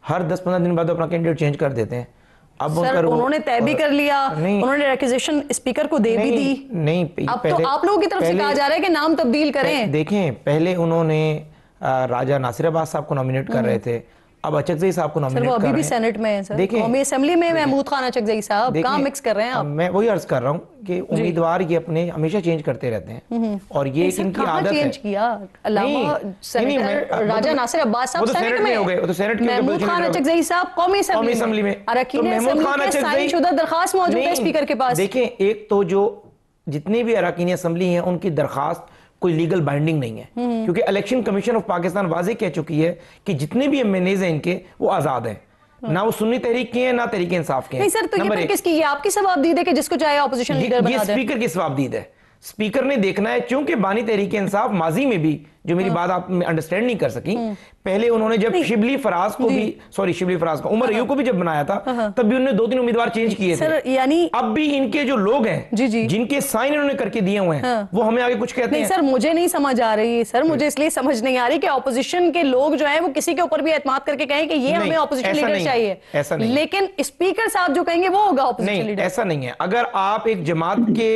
हर 10-15 दिन बाद अपना कैंडिडेट चेंज कर देते हैं। अब सर, उन्होंने तय भी कर लिया, उन्होंने रिक्वेजिशन स्पीकर को दे भी दी। नहीं, अब तो आप लोगों की तरफ से कहा जा रहा है कि नाम तब्दील करें। देखें, पहले उन्होंने राजा नासिर अब्बास साहब को नॉमिनेट कर रहे थे, अब अचकज़ई साहब को नॉमिनेट कर रहे हैं। अभी भी सेनेट में है सर, देखिए कौमी असेंबली में महमूद खान अचकज़ई साहब कहाँ मिक्स कर रहे हैं आप? मैं वही अर्ज कर रहा हूँ कि उम्मीदवार ये अपने हमेशा चेंज करते रहते हैं, और ये इनकी आदत है। चेंज किया राजा नासिर अब्बास साहब सेनेट में हो गए, तो सेनेट के महमूद खान अचकज़ई साहब कौमी असेंबली में, अरकान असेंबली के साइन शुदा दरखास्त मौजूद है स्पीकर के पास। देखें, एक तो जो जितनी भी अरकान असेंबली हैं उनकी दरखास्त कोई लीगल बाइंडिंग नहीं है, क्योंकि इलेक्शन कमीशन ऑफ पाकिस्तान वाज़ेह कह चुकी है कि जितने भी MNAs हैं इनके वो आज़ाद हैं। ना वो सुन्नी तहरीक की है ना तहरीक इंसाफ की है। नहीं सर, तो ये फिर किसकी, ये आपकी सवाबदीद है कि जिसको चाहे ऑपोजिशन लीडर बना दे? स्पीकर की सवाबदीद है। स्पीकर ने देखना है, क्योंकि बानी तहरीक इंसाफ माजी में भी, जो मेरी बात आप अंडरस्टैंड नहीं कर सकी, पहले उन्होंने जब शिबली फराज को भी, सॉरी शिबली फराज को, उमर अयूब को भी जब बनाया था, तब भी उन्होंने 2-3 उम्मीदवार चेंज किए थे। यानी अब भी इनके जो लोग हैं, जी जी, जिनके साइन इन्होंने करके दिए हुए हैं, वो हमें आगे कुछ कहते हैं। सर मुझे नहीं समझ आ रही सर, मुझे इसलिए समझ नहीं आ रही कि ऑपोजिशन के लोग जो है वो किसी के ऊपर भी एतमाद करके कहें कि ये हमें ऑपोजिशन लीडर चाहिए, ऐसा नहीं, लेकिन स्पीकर साहब जो कहेंगे वो होगा ऑपोजिशन लीडर। ऐसा नहीं है। अगर आप एक जमात के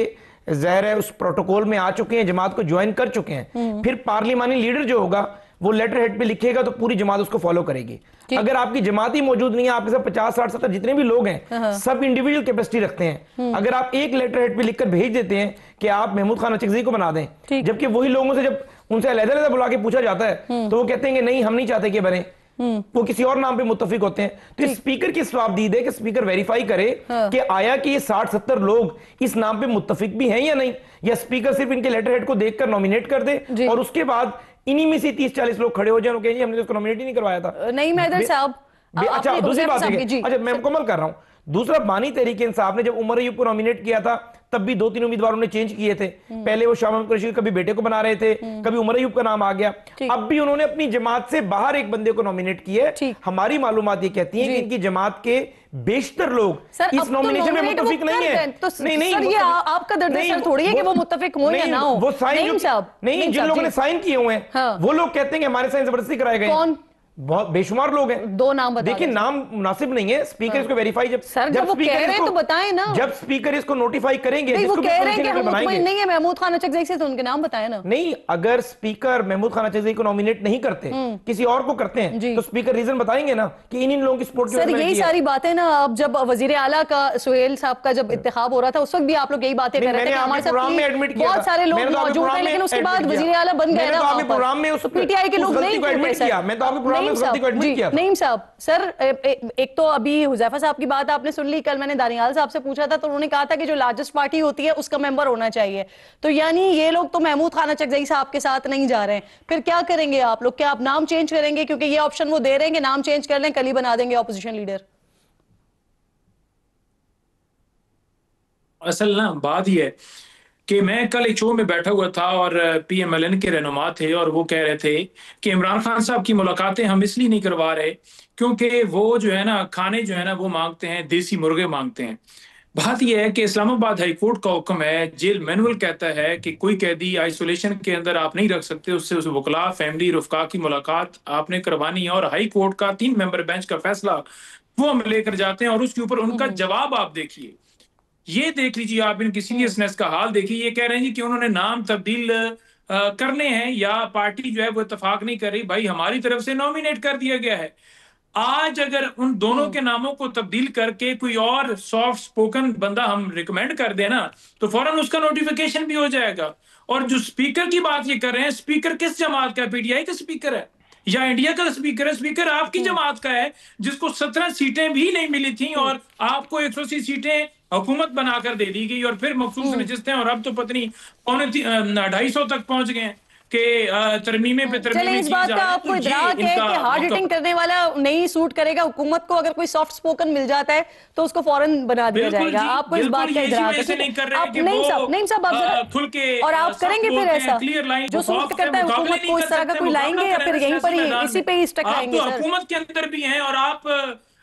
ज़ाहिर है उस प्रोटोकॉल में आ चुके हैं, जमात को ज्वाइन कर चुके हैं, फिर पार्लिमानी लीडर जो होगा वो लेटर हेड पे लिखेगा तो पूरी जमात उसको फॉलो करेगी। अगर आपकी जमात ही मौजूद नहीं है, आपके साथ 50, 60, 70 जितने भी लोग हैं सब इंडिविजुअल कैपेसिटी रखते हैं, अगर आप एक लेटर हेड पे लिखकर भेज देते हैं कि आप महमूद खान अचकज़ई को बना दें, जबकि वही लोगों से जब उनसे अलग-अलग बुला के पूछा जाता है तो वो कहते हैं कि नहीं हम नहीं चाहते कि बने, वो किसी और नाम पे मुत्तफिक होते हैं। तो स्पीकर की सवाबदीद है कि स्पीकर वेरीफाई करे कि आया कि ये 60-70 लोग इस नाम पे मुत्तफिक भी हैं या नहीं, या स्पीकर सिर्फ इनके लेटर हेड को देखकर नॉमिनेट कर दे और उसके बाद इन्हीं में से 30-40 लोग खड़े हो जाए और कहें हमने तो उसको नॉमिनेट ही नहीं करवाया था। नहीं मैदर साहब, अच्छा दूसरी बात है, अच्छा मैं मुकम्मल कर रहा हूं। दूसरा, बानी तहरीक इंसाफ ने जब उमर अयूब को नॉमिनेट किया था तब भी 2-3 उम्मीदवारों ने चेंज किए थे। पहले वो शाह महमूद कुरैशी कभी बेटे को बना रहे थे, कभी उमर अयूब का नाम आ गया, अब भी उन्होंने अपनी जमात से बाहर एक बंदे को नॉमिनेट किया है। हमारी मालूमात ये कहती है कि इनकी जमात के बेशतर लोग इस नॉमिनेशन में मुत्तफिक नहीं है। नहीं सर, ये आपका दर्द सर थोड़ी है कि वो मुत्तफिक हो या ना हो। वो साइन नहीं, जिन लोगों ने साइन किए हुए हैं वो लोग कहते हैं कि हमारे साइन जबरदस्ती कराए गए। कौन? बहुत बेशुमार लोग हैं। 2 नाम बता देखिए, नाम मुनासिब नहीं है। स्पीकर इसको वेरीफाई जब वो कह रहे हैं तो बताएं ना। जब स्पीकर इसको नोटिफाई करेंगे, वो कह रहे हैं कि हम मुतमईन नहीं है महमूद खान अचकज़ई से, तो उनके नाम बताएं ना। नहीं, अगर स्पीकर महमूद खान अचकज़ई को नॉमिनेट नहीं करते, किसी और को करते हैं, तो स्पीकर रीजन बताएंगे ना कि इन लोगों की सपोर्ट सर यही सारी बातें ना। अब जब वजीर आला का सुहेल साहब का जब इंतखाब हो रहा था उस वक्त भी आप लोग यही बातें कर रहे थे कि हमारे साथ बहुत सारे लोग मौजूद हैं, लेकिन उसके बाद वजीर आला बन गए ना, पीटीआई के लोग नहीं नईम साहब। सर एक तो अभी हुज़ैफा साहब की बात आपने सुन ली, कल मैंने दानियाल साहब से पूछा था तो उन्होंने कहा था कि जो लार्जेस्ट पार्टी होती है उसका मेंबर होना चाहिए। तो यानी ये लोग तो महमूद खान अचकज़ई साहब के साथ नहीं जा रहे हैं, फिर क्या करेंगे आप लोग? क्या आप नाम चेंज करेंगे? क्योंकि ये ऑप्शन वो दे रहे हैं कि नाम चेंज कर लें, कल ही बना देंगे ऑपोजिशन लीडर। असल ना बात ही है कि मैं कल एक शो में बैठा हुआ था और PMLN के रहनुमा थे और वो कह रहे थे कि इमरान खान साहब की मुलाकातें हम इसलिए नहीं करवा रहे क्योंकि वो जो है ना खाने जो है ना वो मांगते हैं, देसी मुर्गे मांगते हैं। बात यह है कि इस्लामाबाद हाई कोर्ट का हुक्म है, जेल मैनुअल कहता है कि कोई कैदी आइसोलेशन के अंदर आप नहीं रख सकते, उससे उस वकला, फैमिली, रुफका की मुलाकात आपने करवानी है। और हाई कोर्ट का 3 मेंबर बेंच का फैसला वो हम लेकर जाते हैं और उसके ऊपर उनका जवाब आप देखिए, ये देख लीजिए आप, इनकी सीरियसनेस का हाल देखिए। ये कह रहे हैं जी कि उन्होंने नाम तब्दील करने हैं या पार्टी जो है वो इत्तेफाक नहीं कर रही। भाई हमारी तरफ से नॉमिनेट कर दिया गया है। आज अगर उन दोनों के नामों को तब्दील करके कोई और सॉफ्ट स्पोकन बंदा हम रिकमेंड कर देना तो फौरन उसका नोटिफिकेशन भी हो जाएगा। और जो स्पीकर की बात ये कर रहे हैं, स्पीकर किस जमात का? PTI का स्पीकर है या इंडिया का स्पीकर है? स्पीकर आपकी जमात का है जिसको 17 सीटें भी नहीं मिली थी और आपको 180 सीटें हुकूमत बनाकर दे दी गई और फिर मखसूस नशिस्तें, और अब तो पत्नी 250 तक पहुंच गए कि तरमीमे पे तरमीमे। इस बात का आपको इदराक है कि हार्ड हिटिंग करने वाला नहीं सूट करेगा हुकूमत को? अगर कोई सॉफ्ट स्पोकन मिल जाता है तो उसको फौरन बना दिया जाएगा। आपको इस बात का इदराक है? नहीं साहब आप खुल के, और आप करेंगे फिर ऐसा जो सूट करता है हुकूमत को इस तरह का कोई लाएंगे या फिर यहीं पर ही इसी पे ही स्टक रहेंगे? हुकूमत के अंदर भी हैं और आप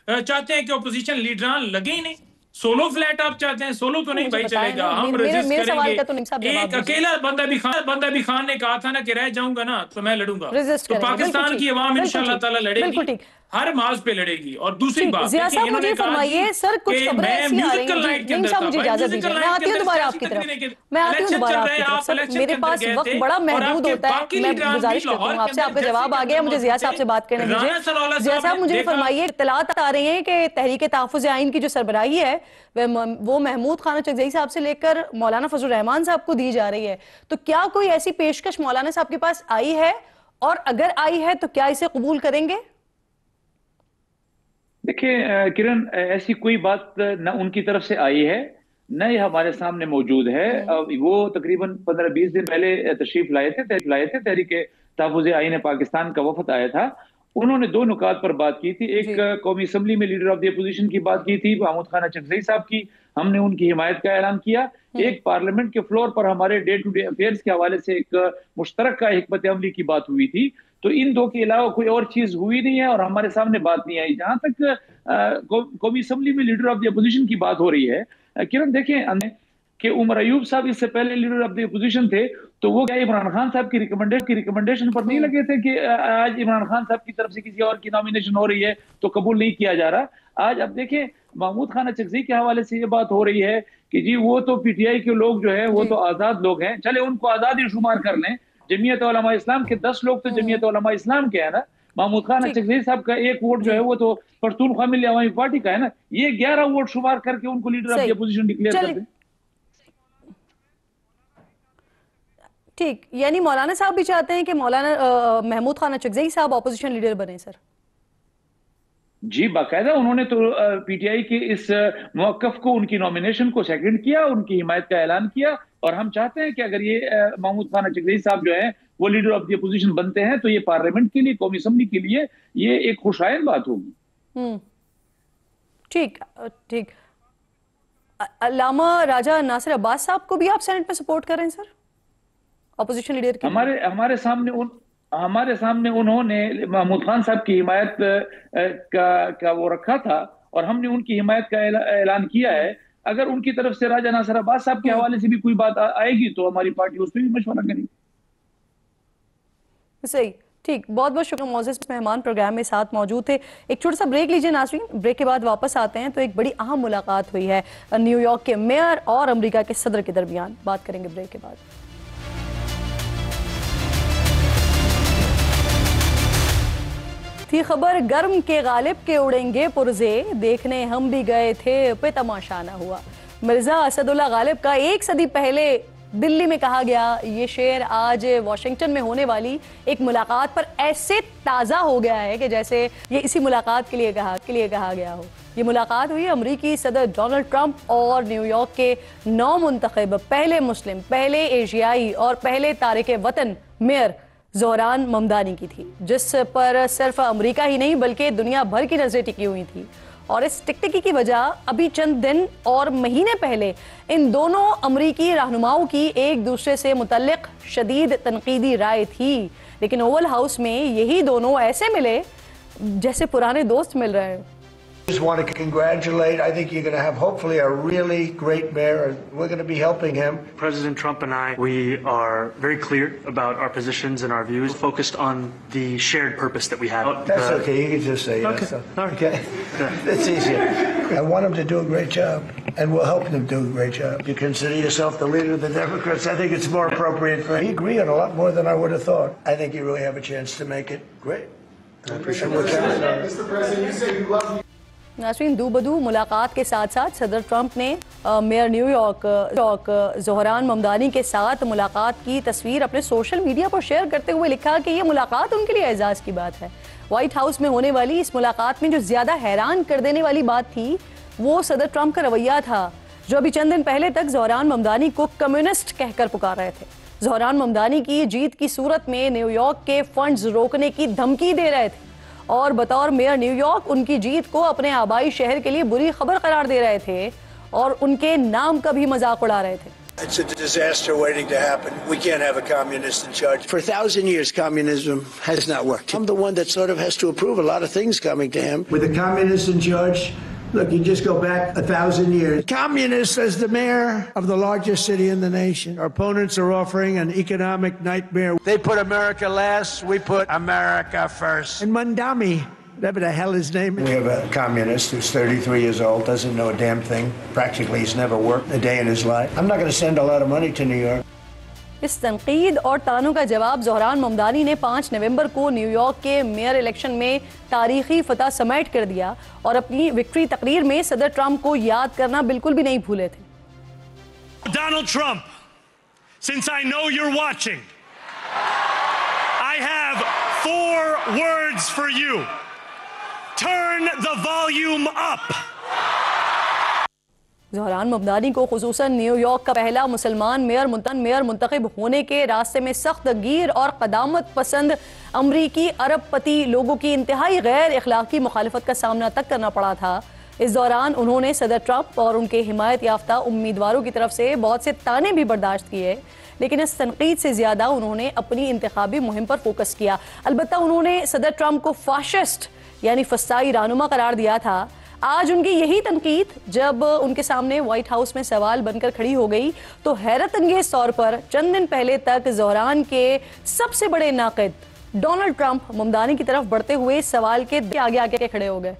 चाहते हैं कि ऑपोजिशन लीडरान लगे ही नहीं। सोलो फ्लैट आप चाहते हैं? सोलो तो नहीं भाई चलेगा, हम रेजिस्ट करेंगे। एक अकेला बंदा भी खान ने कहा था ना कि रह जाऊंगा ना तो मैं लड़ूंगा, तो पाकिस्तान की अवाम इंशाल्लाह ताला लड़ेगी, हर माज पे लड़ेगी। और दूसरी बात जिया साहब मुझे फरमाइए, सर कुछ खबरें ऐसी आ रही हैं, नहीं साहब मुझे इजाजत दीजिए, मैं आती हूं दोबारा आपकी तरफ, मैं आती हूं दोबारा आपकी तरफ। सर मेरे पास वक्त बड़ा महदूद होता है, मैं गुजारिश करता हूं आपसे, आपका जवाब आ गया, मुझे जिया साहब से बात करने दीजिए। जिया साहब मुझे फरमाइए, इत्तलात आ रही हैं कि तहरीक तहफ़्फ़ुज़ आइन की जो सरबराही है वो महमूद खान अचकज़ई साहब से लेकर मौलाना फजल रहमान साहब को दी जा रही है। तो क्या कोई ऐसी पेशकश मौलाना साहब के पास आई है, और अगर आई है तो क्या इसे कबूल करेंगे? देखिए किरण, ऐसी कोई बात न उनकी तरफ से आई है न ये हमारे सामने मौजूद है। वो तकरीबन 15-20 दिन पहले तशरीफ लाए थे तहरीक तहफ़्फ़ुज़ आइन पाकिस्तान का वफद आया था। उन्होंने दो नुकात पर बात की थी। एक कौमी असम्बली में लीडर ऑफ द अपोजिशन की बात की थी, महमूद खान चकज़ई साहब की, हमने उनकी हिमायत का ऐलान किया। एक पार्लियामेंट के फ्लोर पर हमारे डे टू डे अफेयर्स के हवाले से एक मुश्तरक का हिकमत अमली की बात हुई थी। तो इन दो के अलावा कोई और चीज हुई नहीं है और हमारे सामने बात नहीं आई। जहां तक कौमी असम्बली में लीडर ऑफ द अपोजिशन की बात हो रही है, किरण देखें कि उमर अयूब साहब इससे पहले लीडर ऑफ द अपोजिशन थे, तो वो क्या इमरान खान साहब की रिकमेंडेशन पर नहीं लगे थे कि आज इमरान खान साहब की तरफ से किसी और की नॉमिनेशन हो रही है तो कबूल नहीं किया जा रहा। आज अब देखें महमूद खान चकज़ई के हवाले से ये बात हो रही है कि जी वो तो पीटीआई के लोग जो है वो तो आजाद लोग हैं, चले उनको आजाद ही शुमार कर लें। जमीयत उलमा इस्लाम के 10 लोग तो जमीयत उलमा इस्लाम के है ना। महमूद खान चकज़ई साहब का एक वोट जो है वो तो पख्तूनख्वा मिल्ली अवामी पार्टी का है ना। ये 11 वोट शुमार करके उनको leader of the opposition declare कर दें। ठीक, यानी मौलाना साहब भी चाहते हैं कि मौलाना महमूद खान चकज़ई साहब ऑपोजिशन लीडर बने सर? जी, बाकायदा उन्होंने तो पीटीआई के इस मौक़िफ़ को, उनकी नॉमिनेशन को सेकंड किया, उनकी हिमायत का ऐलान किया। और हम चाहते हैं कि अगर ये महमूद खान चकज़ई साहब जो है वो लीडर ऑफ द अपोजिशन बनते हैं तो ये पार्लियामेंट के लिए, कौमी असम्बली के लिए ये एक खुशायन बात होगी। ठीक ठीक। अल्लामा राजा नासिर अब्बास साहब को भी आप सेनेट में सपोर्ट कर रहे हैं सर, ऑपोजिशन लीडर के? हमारे सामने उन्होंने महमूद खान साहब की हिमायत का वो रखा था और हमने उनकी हिमायत का ऐलान किया है। अगर उनकी तरफ से राजा नासिर अब्बास साहब के हवाले से भी कोई बात आएगी तो हमारी पार्टी उस पर भी मशवरा करेगी। सही, ठीक, बहुत बहुत शुक्रिया। मौजूद मेहमान प्रोग्राम में साथ मौजूद थे। एक छोटा सा ब्रेक लीजिए नाज़रीन, ब्रेक के बाद वापस आते हैं। तो एक बड़ी अहम मुलाकात हुई है न्यूयॉर्क के मेयर और अमेरिका के सदर के दरमियान, बात करेंगे ब्रेक के बाद। थी खबर गर्म के गालिब के उड़ेंगे पुरजे, देखने हम भी गए थे पे तमाशा ना हुआ। मिर्जा असदुल्ला गालिब का एक सदी पहले दिल्ली में कहा गया ये शेर आज वॉशिंगटन में होने वाली एक मुलाकात पर ऐसे ताज़ा हो गया है कि जैसे ये इसी मुलाकात के लिए कहा गया हो। ये मुलाकात हुई अमरीकी सदर डोनाल्ड ट्रंप और न्यूयॉर्क के नौ मुंतखब पहले मुस्लिम, पहले एशियाई और पहले तारिक वतन मेयर ज़ोहरान ममदानी की थी, जिस पर सिर्फ अमेरिका ही नहीं बल्कि दुनिया भर की नजरें टिकी हुई थी। और इस टिकटिकी की वजह अभी चंद दिन और महीने पहले इन दोनों अमरीकी रहनुमाओं की एक दूसरे से मुतल्लिक शदीद तनकीदी राय थी। लेकिन ओवल हाउस में यही दोनों ऐसे मिले जैसे पुराने दोस्त मिल रहे हैं। Just want to congratulate. I think you're going to have hopefully a really great mayor, and we're going to be helping him. President Trump and I, we are very clear about our positions and our views, focused on the shared purpose that we have. That's okay. You can just say yes. Okay. It's easier. I want him to do a great job, and we'll help him do a great job. You consider yourself the leader of the Democrats. I think it's more appropriate for him. We agree on a lot more than I would have thought. I think you really have a chance to make it great. I appreciate what's happening. Mr. President, you say you love you. नाज़रीन, दो बदू मुलाकात के साथ साथ सदर Trump ने mayor New York Zohran Mamdani के साथ मुलाकात की तस्वीर अपने सोशल मीडिया पर शेयर करते हुए लिखा कि ये मुलाकात उनके लिए एजाज़ की बात है। व्हाइट हाउस में होने वाली इस मुलाकात में जो ज़्यादा हैरान कर देने वाली बात थी वो सदर ट्रंप का रवैया था, जो अभी चंद दिन पहले तक ज़ोहरान ममदानी को कम्युनिस्ट कहकर पुकार रहे थे। ज़ोहरान ममदानी की जीत की सूरत में न्यूयॉर्क के फंड्स रोकने की धमकी दे रहे थे और बतौर मेयर न्यूयॉर्क उनकी जीत को अपने आबाई शहर के लिए बुरी खबर करार दे रहे थे और उनके नाम का भी मजाक उड़ा रहे थे। It's a disaster waiting to happen. We can't have a communist in charge. For 1,000 years, communism has not worked. I'm the one that sort of has to approve a lot of things coming to him. With a communist in charge, look, you just go back 1,000 years. Communist as the mayor of the largest city in the nation. Our opponents are offering an economic nightmare. They put America last, we put America first. And Mandami, whatever the hell his name is. We have a communist who's 33 years old, doesn't know a damn thing. Practically he's never worked a day in his life. I'm not going to send a lot of money to New York. इस तनकीद और तानों का जवाब ज़ोहरान ममदानी ने 5 नवंबर को New York के mayor election में तारीखी फतह समेट कर दिया और अपनी विक्ट्री तकरीर में सदर ट्रंप को याद करना बिल्कुल भी नहीं भूले थे। Donald Trump, since I know you're watching, I have 4 words for you. Turn the volume up. ज़हरान Mamdani को खुसूसन न्यूयॉर्क का पहला मुसलमान मेयर मुंतखब होने के रास्ते में सख्त गिर और क़दामत पसंद अमरीकी अरबपति लोगों की इंतहाई गैर इखलाकी मुखालफत का सामना तक करना पड़ा था। इस दौरान उन्होंने सदर ट्रंप और उनके हिमायत याफ्ता उम्मीदवारों की तरफ से बहुत से ताने भी बर्दाश्त किए, लेकिन इस तनकीद से ज़्यादा उन्होंने अपनी इंतखाबी मुहिम पर फोकस किया। अलबत्ता उन्होंने सदर ट्रंप को फाशिस्ट यानी फसाई रहनुमा करार दिया था। आज उनकी यही तनकीद जब उनके सामने व्हाइट हाउस में सवाल बनकर खड़ी हो गई तो हैरत अंगेज तौर पर चंद दिन पहले तक ज़हरान के सबसे बड़े नाक़िद डोनाल्ड ट्रंप ममदानी की तरफ बढ़ते हुए सवाल के आगे आके खड़े हो गए।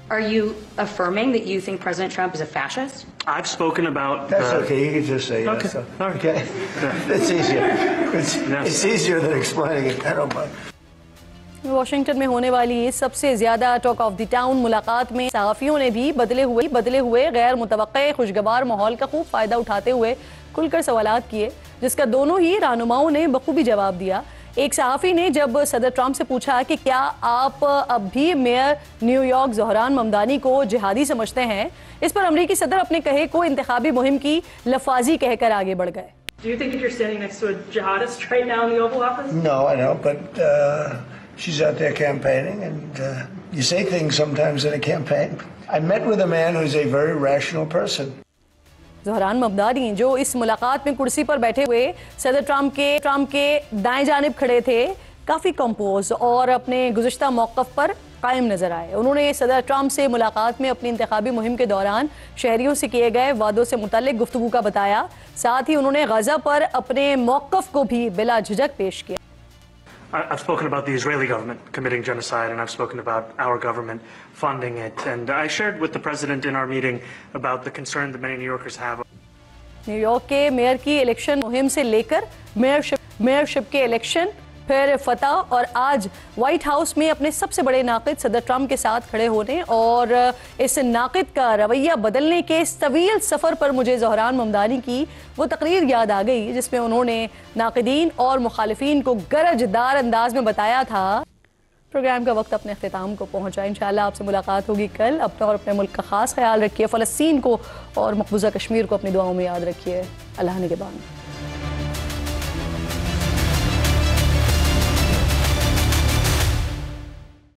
Are you affirming that you think President Trump is a fascist? I've spoken about. That's okay. You can just say yes. Okay. All right. Okay. It's easier. It's easier than explaining it. I don't mind. Washington में होने वाली सबसे ज्यादा talk of the town मुलाकात में सहाफियों ने भी बदले हुए गैर मुतवक्के खुशगवार माहौल का खूब फायदा उठाते हुए खुलकर सवालात किए, जिसका दोनों ही रहनुमाओं ने बखूबी जवाब दिया। एक सहाफ़ी ने जब सदर ट्रंप से पूछा कि क्या आप अब भी मेयर न्यूयॉर्क ज़हरान ममदानी को जिहादी समझते हैं, इस पर अमरीकी सदर अपने कहे को इंतखाबी मुहिम की लफाजी कहकर आगे बढ़ गए। Do you think if you're standing next to a jihadist right now in the Oval Office? No, I don't, but she's out there campaigning, and you say things sometimes in a campaign. I met with a man who's a very rational person. ज़हरान Mamdani जो इस मुलाकात में कुर्सी पर बैठे हुए सदर Trump के दाएं जानिब खड़े थे, काफ़ी कंपोज और अपने गुज़िश्ता मौक़िफ़ पर कायम नजर आए। उन्होंने सदर ट्रंप से मुलाकात में अपनी इंतखाबी मुहिम के दौरान शहरियों से किए गए वादों से मुतल्लिक गुफ्तगू का बताया। साथ ही उन्होंने गज़ा पर अपने मौक़िफ़ को भी बिला झिझक पेश किया। I've spoken about the Israeli government committing genocide, and I've spoken about our government funding it. And I shared with the president in our meeting about the concern that many New Yorkers have. New York के mayor की election मुहिम से लेकर mayorship के election, फिर फतह और आज व्हाइट हाउस में अपने सबसे बड़े नाक़िद सदर ट्रंप के साथ खड़े होने और इस नाक़िद का रवैया बदलने के इस तवील सफ़र पर मुझे ज़हरान ममदानी की वो तकरीर याद आ गई जिसमें उन्होंने नाक़िदीन और मुखालिफिन को गरजदार अंदाज में बताया था। प्रोग्राम का वक्त अपने अख्तिताम को पहुँचा। इंशाअल्लाह आपसे मुलाकात होगी कल। अपना और अपने मुल्क का ख़ास ख्याल रखिए। फ़लस्तीन को और मकबूजा कश्मीर को अपनी दुआओं में याद रखिए। अल्लाह ने के बाद।